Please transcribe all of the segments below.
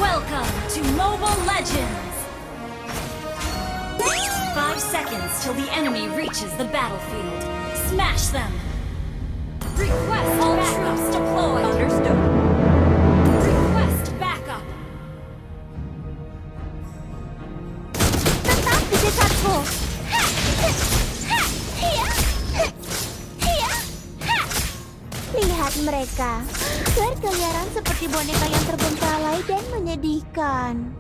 Welcome to Mobile Legends! 5 seconds till the enemy reaches the battlefield. Smash them! Request all troops deployed! Understood. Request backup! Tetap di dekatku. Lihat mereka berkeliaran seperti boneka yang terbengkalai dan menyedihkan.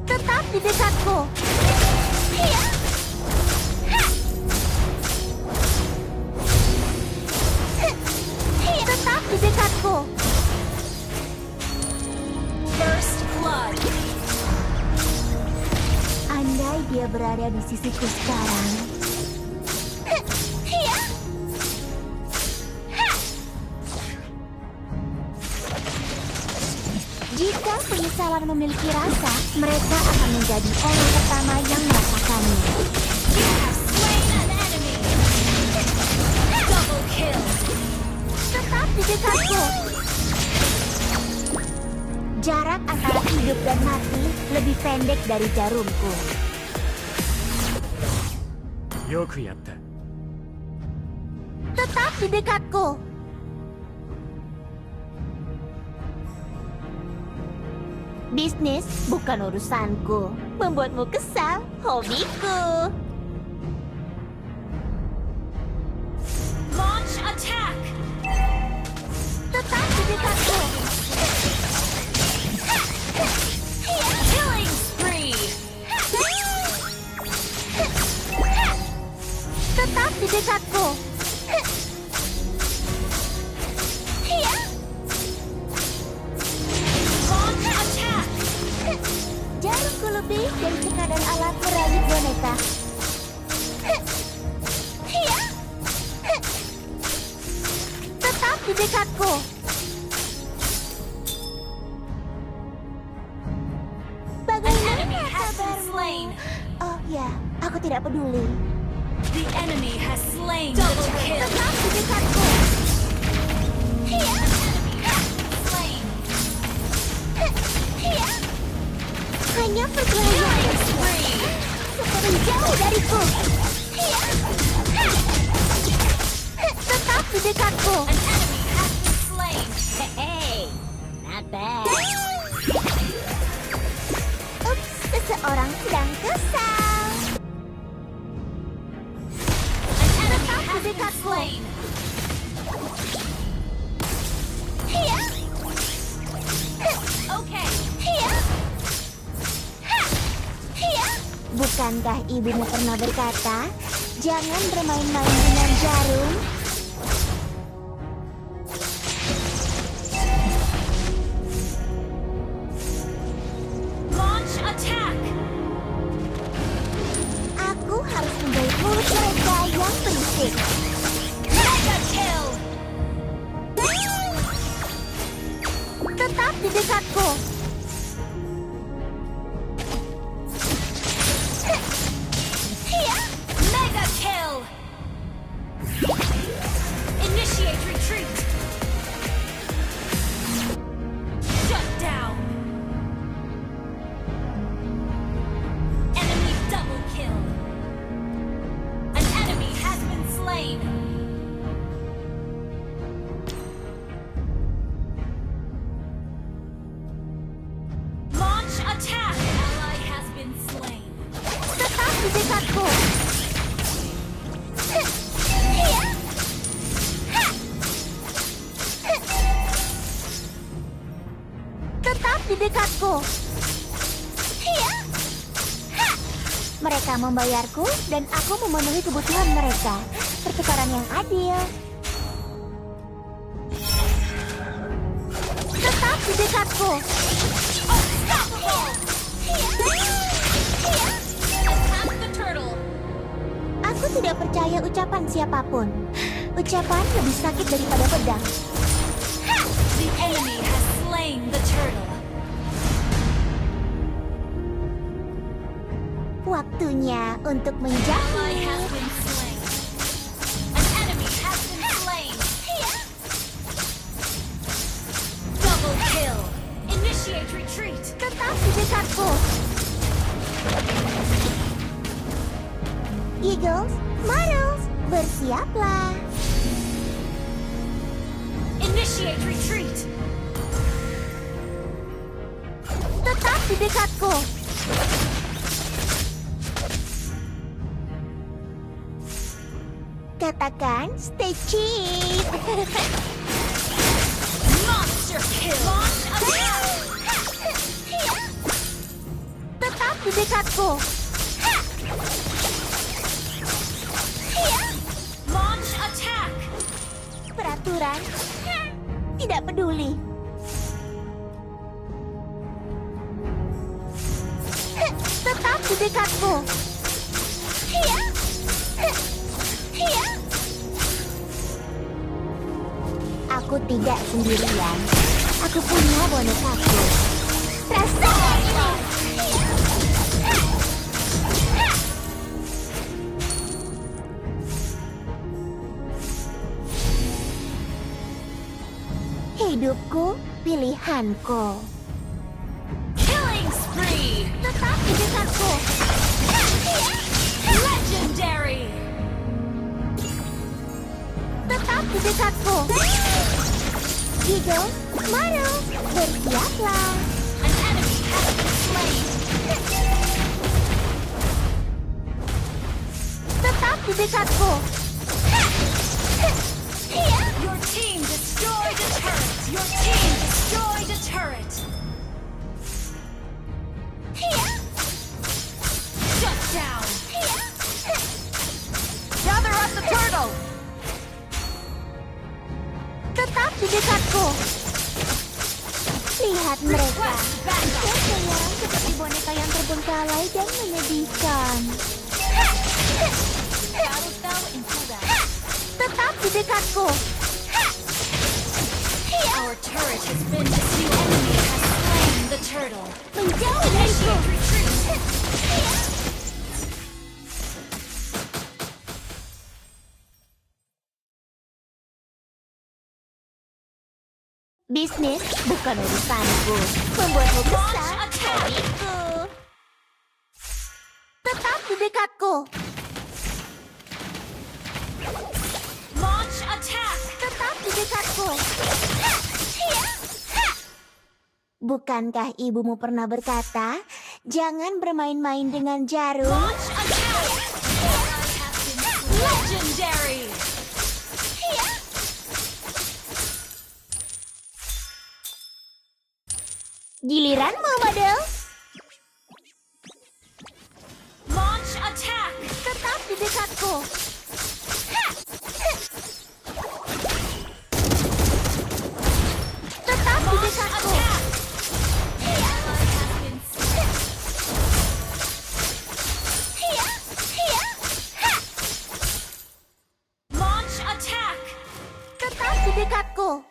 Tetap di dekatku. Tetap di dekatku. First blood! Andai dia berada di sisiku sekarang. Jika penyesalan memiliki rasa, mereka akan menjadi orang pertama yang merasakannya. You have slain an enemy! Double kill! Tetap di dekatku. Jarak antara hidup dan mati lebih pendek dari jarumku. よくやった。 Tetap di dekatku. Bisnis bukan urusanku. Membuatmu kesal, hobiku. Launch attack! Tetap di dekatku. Killing spree! Tetap di dekatku. Launch attack! Jarumku lebih dari sekadar alat merayup boneka. Tetap di dekatku. An enemy Bagaimana has been kabarmu? slain! Oh ya, aku tidak peduli. The enemy has slain the kill! Tetap di dekatku. Slain! Hanya perkelahian Killing spree! seperti jauh dariku. Tetap di dekatku. An enemy has been slain! Hey, not bad. Ups, seseorang sedang kesal. An enemy Tetap has di been dekatku. slain! Okay! Bukankah ibumu pernah berkata, jangan bermain-main dengan jarum? Launch attack! Aku harus menjahit mulut mereka yang berisik. Mega kill! Tetap di dekatku. Mega kill! Initiate retreat! Shut down! Enemy double kill! An enemy has been slain! Launch attack! Ally has been slain! Tetap di dekatku. Tetap di dekatku. Mereka membayarku dan aku memenuhi kebutuhan mereka. Pertukaran yang adil. Tetap di dekatku. Unstoppable! Attack the turtle! Aku tidak percaya ucapan siapapun. Ucapan lebih sakit daripada pedang. The enemy has slain the turtle! Waktunya untuk Ally has menjahit. been slain. An retreat. Tetap di dekatku. Eagles, Marbles, bersiaplah. Initiate retreat. Tetap di dekatku. Katakan stay cheap. Monster kill. Launch attack. Tetap di dekatku. Launch attack. Peraturan tidak peduli. Tetap di dekatku. Aku tidak sendirian. Aku punya bonekaku. Rasakan ini. Hidupku, pilihanku. Killing spree. Tetap di dekatku. Legendary. Tetap di dekatku. Eagle, Marbles, bersiaplah. An enemy has been slain. Tetap di dekatku. Your team destroyed a turret. Your team destroyed a turret. Shut down. Gather up the turtle. Tetap di dekatku. Lihat mereka. Request backup. Ya sayang, seperti boneka yang terbengkalai dan menyedihkan. Battle fell into that. Tetap di dekatku. Our turret has been destroyed. The enemy has slain the turtle. Menjauh dariku. Initiate retreat. Bisnis bukan urusanku. Membuatmu kesal, adikku. Tetap di dekatku. Launch attack. Tetap di dekatku. Bukankah ibumu pernah berkata, jangan bermain-main dengan jarum? Launch attack. Legendary. Giliranmu, model. Launch attack. Tetap di dekatku. Tetap di Launch dekatku. attack. Ally has been slain. Launch attack. Tetap di dekatku.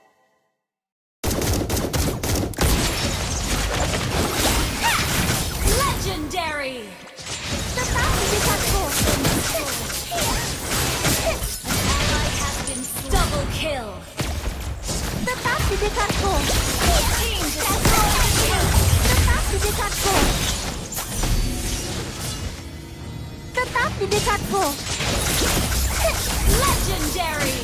Legendary. Tetap di dekatku. Ally has been slain. Double kill. Tetap di dekatku. Team destroyed. Tetap di dekatku. Tetap di dekatku. Legendary.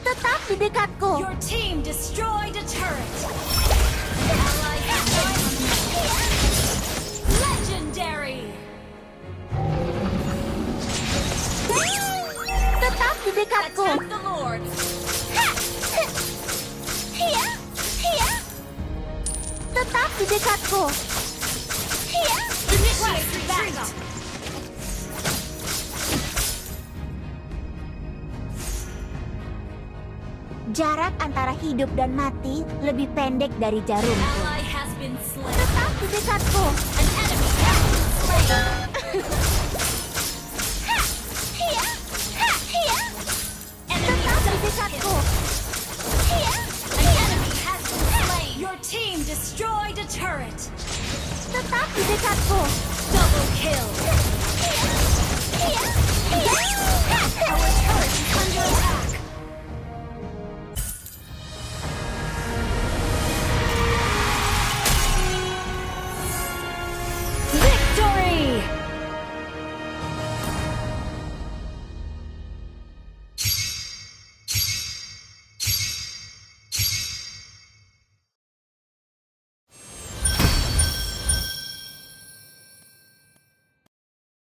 Tetap di dekatku. Your team destroyed a turret. Ally has been legendary. Tetap di dekatku. Attack the Lord. Tetap di dekatku. Initiate retreat. Jarak antara hidup dan mati lebih pendek dari jarum. Ally has been slain. Tetap di dekatku. An enemy has been slain. Enemy Tetap di double dekatku. kill. An enemy has been slain. Your team destroyed a turret. Tetap di dekatku. Double kill.